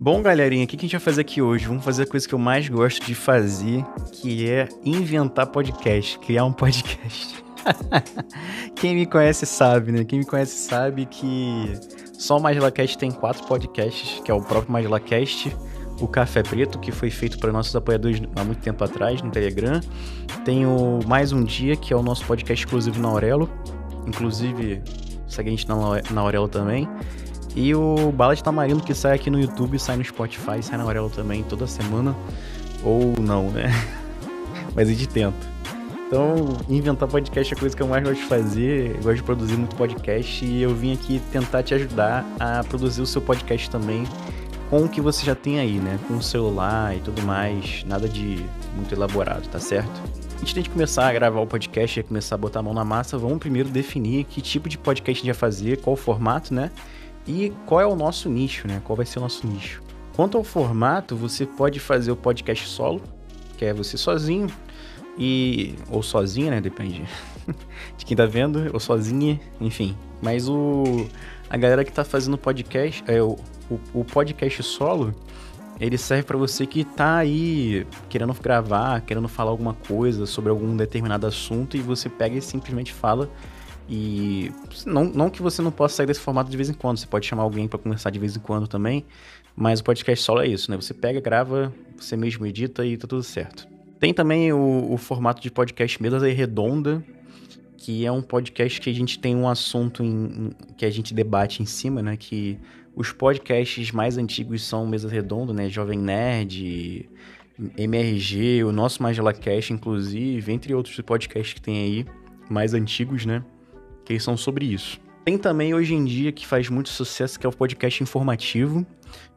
Bom, galerinha, o que a gente vai fazer aqui hoje? Vamos fazer a coisa que eu mais gosto de fazer, que é inventar podcast, criar um podcast. Quem me conhece sabe, né? Quem me conhece sabe que só o MagelaCast tem 4 podcasts, que é o próprio MagelaCast, o Café Preto, que foi feito para nossos apoiadores há muito tempo atrás, no Telegram. Tem o Mais Um Dia, que é o nosso podcast exclusivo na Aurelo. Inclusive, segue a gente na Aurelo também. E o Bala de Tamarindo, que sai aqui no YouTube, sai no Spotify, sai na Aurelo também toda semana. Ou não, né? Mas a gente tenta. Então, inventar podcast é a coisa que eu mais gosto de fazer. Eu gosto de produzir muito podcast e eu vim aqui tentar te ajudar a produzir o seu podcast também com o que você já tem aí, né? Com o celular e tudo mais. Nada de muito elaborado, tá certo? Antes de a gente começar a gravar o podcast e começar a botar a mão na massa, vamos primeiro definir que tipo de podcast a gente vai fazer, qual o formato, né? E qual é o nosso nicho, né? Qual vai ser o nosso nicho? Quanto ao formato, você pode fazer o podcast solo, que é você sozinho, ou sozinha, né? Depende de quem tá vendo, ou sozinha, enfim. Mas a galera que tá fazendo podcast, o podcast solo, ele serve para você que tá aí querendo gravar, querendo falar alguma coisa sobre algum determinado assunto e você pega e simplesmente fala. E não que você não possa sair desse formato de vez em quando, você pode chamar alguém para conversar de vez em quando também, mas o podcast solo é isso, né? Você pega, grava, você mesmo edita e tá tudo certo. Tem também o formato de podcast Mesa Redonda, que é um podcast que a gente tem um assunto que a gente debate em cima, né? Que os podcasts mais antigos são Mesa Redonda, né? Jovem Nerd, MRG, o nosso MagelaCast, inclusive, entre outros podcasts que tem aí, mais antigos, né? Que eles são sobre isso. Tem também, hoje em dia, que faz muito sucesso, que é o podcast informativo,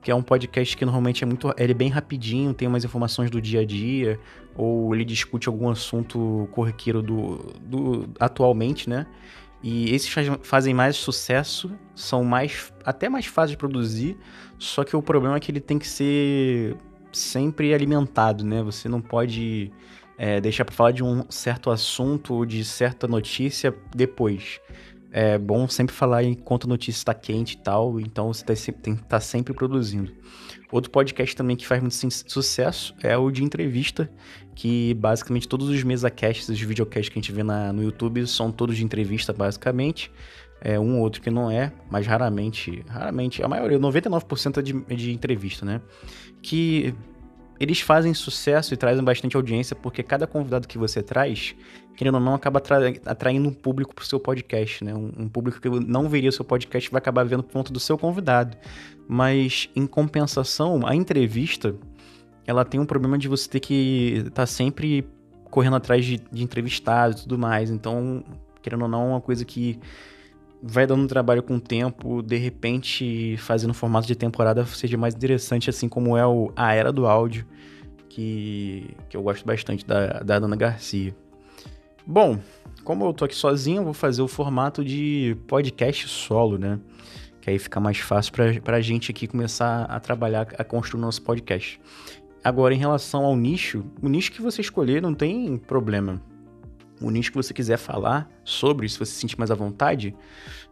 que é um podcast que normalmente ele é bem rapidinho, tem umas informações do dia a dia, ou ele discute algum assunto corriqueiro atualmente, né? E esses fazem mais sucesso, são até mais fáceis de produzir, só que o problema é que ele tem que ser sempre alimentado, né? Você não pode deixar para falar de um certo assunto ou de certa notícia depois. É bom sempre falar enquanto a notícia está quente e tal, então você tem que estar sempre produzindo. Outro podcast também que faz muito sucesso é o de entrevista, que basicamente todos os mesacasts, os videocasts que a gente vê no YouTube são todos de entrevista, basicamente. Um ou outro que não é, mas raramente, a maioria, 99% é de entrevista, né? Que eles fazem sucesso e trazem bastante audiência, porque cada convidado que você traz, querendo ou não, acaba atraindo um público pro seu podcast, né? Um público que não veria o seu podcast vai acabar vendo por conta do seu convidado. Mas, em compensação, a entrevista, ela tem um problema de você ter que estar sempre correndo atrás de entrevistados e tudo mais. Então, querendo ou não, é uma coisa que vai dando trabalho com o tempo, de repente fazendo formato de temporada seja mais interessante, assim como é a Era do Áudio, que eu gosto bastante da Dana Garcia. Bom, como eu tô aqui sozinho, eu vou fazer o formato de podcast solo, né? Que aí fica mais fácil pra gente aqui começar a trabalhar, a construir o nosso podcast. Agora, em relação ao nicho, o nicho que você escolher não tem problema. O nicho que você quiser falar sobre, se você se sentir mais à vontade,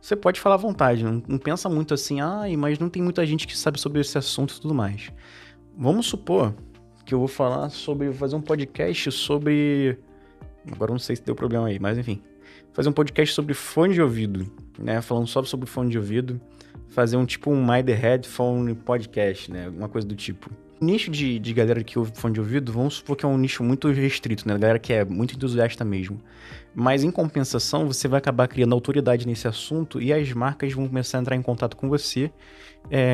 você pode falar à vontade. Não pensa muito assim, mas não tem muita gente que sabe sobre esse assunto e tudo mais. Vamos supor que eu vou fazer um podcast sobre... Agora eu não sei se deu problema aí, mas enfim. Fazer um podcast sobre fone de ouvido, né? Falando só sobre fone de ouvido. Fazer um My The Headphone podcast, né? Uma coisa do tipo. O nicho de galera que ouve fone de ouvido, vamos supor que é um nicho muito restrito, né? Galera que é muito entusiasta mesmo. Mas, em compensação, você vai acabar criando autoridade nesse assunto e as marcas vão começar a entrar em contato com você,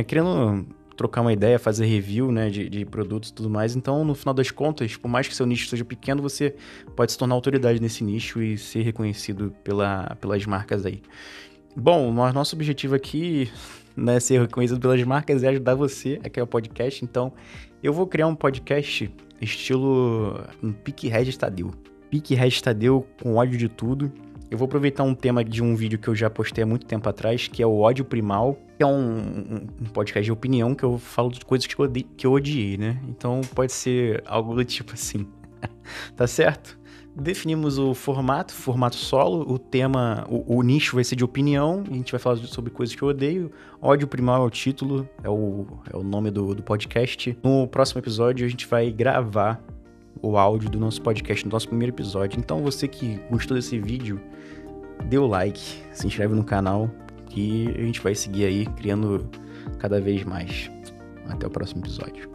querendo trocar uma ideia, fazer review, né, de produtos e tudo mais. Então, no final das contas, por mais que seu nicho seja pequeno, você pode se tornar autoridade nesse nicho e ser reconhecido pelas marcas aí. Bom, nosso objetivo aqui, né, ser reconhecido pelas marcas é ajudar você a criar o podcast. Então, eu vou criar um podcast estilo Pique Regis Tadeu. Pique Regis Tadeu com ódio de tudo. Eu vou aproveitar um tema de um vídeo que eu já postei há muito tempo atrás, que é o Ódio Primal, que é um podcast de opinião que eu falo de coisas que eu odiei, né? Então, pode ser algo do tipo assim. Tá certo? Definimos o formato solo, o tema, o nicho vai ser de opinião, a gente vai falar sobre coisas que eu odeio. Ódio Primal é o título, é o nome do podcast. No próximo episódio a gente vai gravar o áudio do nosso podcast, no nosso primeiro episódio. Então você que gostou desse vídeo, dê o like, se inscreve no canal, que a gente vai seguir aí criando cada vez mais. Até o próximo episódio.